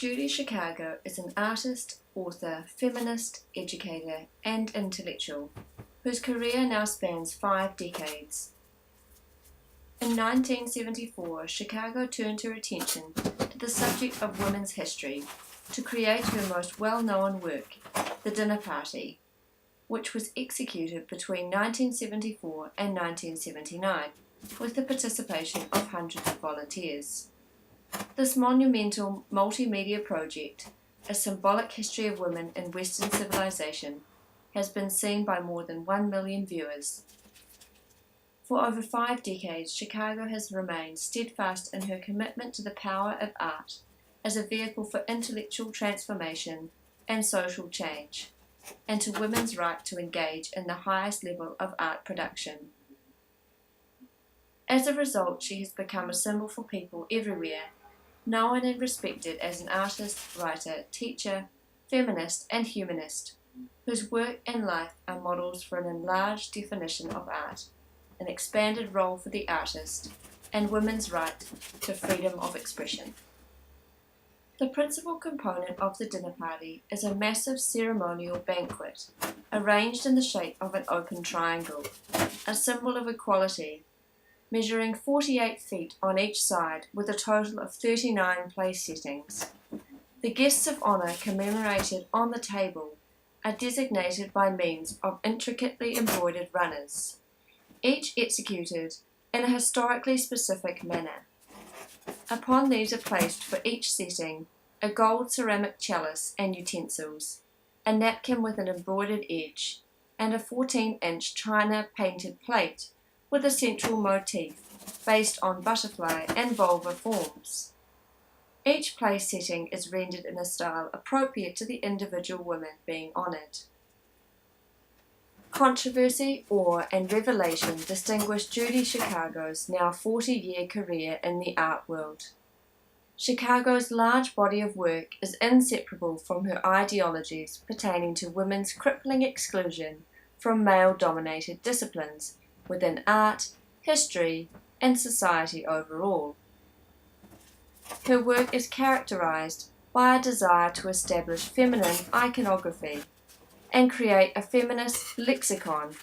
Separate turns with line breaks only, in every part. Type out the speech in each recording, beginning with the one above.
Judy Chicago is an artist, author, feminist, educator, and intellectual, whose career now spans 5 decades. In 1974, Chicago turned her attention to the subject of women's history to create her most well-known work, The Dinner Party, which was executed between 1974 and 1979, with the participation of hundreds of volunteers. This monumental multimedia project, a symbolic history of women in Western civilization, has been seen by more than 1 million viewers. For over 5 decades, Chicago has remained steadfast in her commitment to the power of art as a vehicle for intellectual transformation and social change, and to women's right to engage in the highest level of art production. As a result, she has become a symbol for people everywhere, known and respected as an artist, writer, teacher, feminist, and humanist, whose work and life are models for an enlarged definition of art, an expanded role for the artist, and women's right to freedom of expression. The principal component of the dinner party is a massive ceremonial banquet, arranged in the shape of an open triangle, a symbol of equality, measuring 48 feet on each side with a total of 39 place settings. The guests of honour commemorated on the table are designated by means of intricately embroidered runners, each executed in a historically specific manner. Upon these are placed for each setting a gold ceramic chalice and utensils, a napkin with an embroidered edge, and a 14-inch china painted plate with a central motif based on butterfly and vulva forms. Each place setting is rendered in a style appropriate to the individual woman being honoured. Controversy, awe, and revelation distinguish Judy Chicago's now 40-year career in the art world. Chicago's large body of work is inseparable from her ideologies pertaining to women's crippling exclusion from male-dominated disciplines within art, history, and society overall. Her work is characterized by a desire to establish feminine iconography and create a feminist lexicon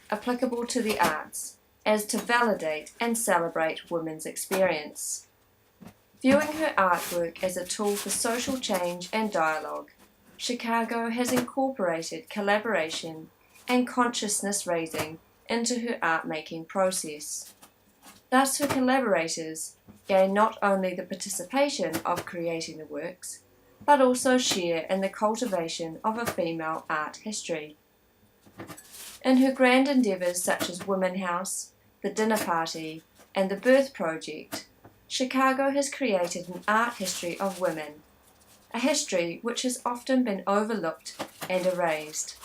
applicable to the arts, as to validate and celebrate women's experience. Viewing her artwork as a tool for social change and dialogue, Chicago has incorporated collaboration and consciousness raising into her art-making process. Thus, her collaborators gain not only the participation of creating the works, but also share in the cultivation of a female art history. In her grand endeavours such as Women House, The Dinner Party, and The Birth Project, Chicago has created an art history of women, a history which has often been overlooked and erased.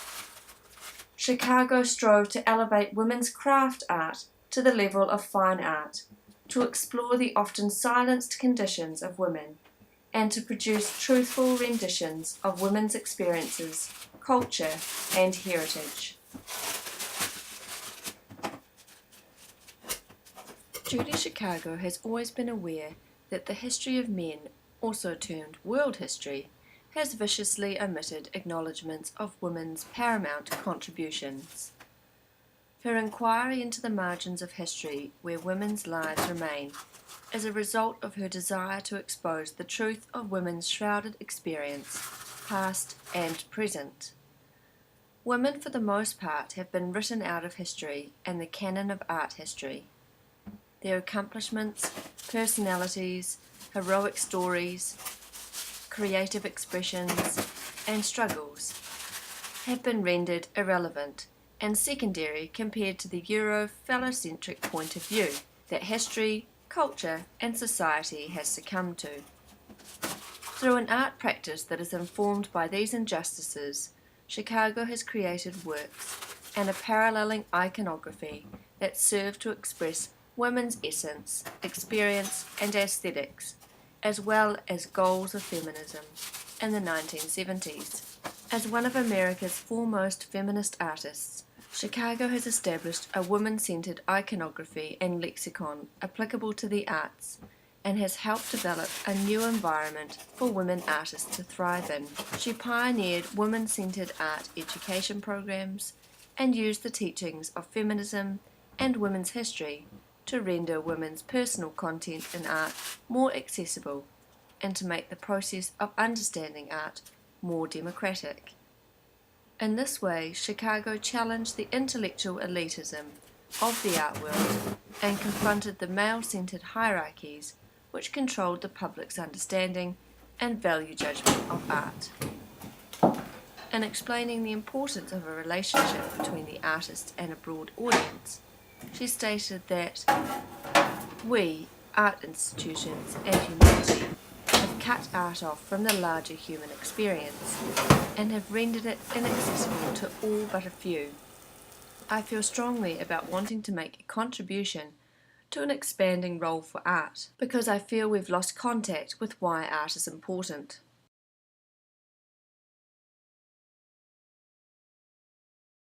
Chicago strove to elevate women's craft art to the level of fine art, to explore the often silenced conditions of women, and to produce truthful renditions of women's experiences, culture, and heritage. Judy Chicago has always been aware that the history of men, also termed world history, has viciously omitted acknowledgements of women's paramount contributions. Her inquiry into the margins of history where women's lives remain is a result of her desire to expose the truth of women's shrouded experience, past and present. Women, for the most part, have been written out of history and the canon of art history. Their accomplishments, personalities, heroic stories, creative expressions, and struggles have been rendered irrelevant and secondary compared to the Euro-phallocentric point of view that history, culture, and society has succumbed to. Through an art practice that is informed by these injustices, Chicago has created works and a paralleling iconography that serve to express women's essence, experience, and aesthetics, as well as goals of feminism in the 1970s. As one of America's foremost feminist artists, Chicago has established a woman-centered iconography and lexicon applicable to the arts, and has helped develop a new environment for women artists to thrive in. She pioneered women-centered art education programs and used the teachings of feminism and women's history to render women's personal content in art more accessible and to make the process of understanding art more democratic. In this way, Chicago challenged the intellectual elitism of the art world and confronted the male-centered hierarchies which controlled the public's understanding and value judgment of art. In explaining the importance of a relationship between the artist and a broad audience, she stated that we, art institutions and humanity, have cut art off from the larger human experience and have rendered it inaccessible to all but a few. I feel strongly about wanting to make a contribution to an expanding role for art because I feel we've lost contact with why art is important.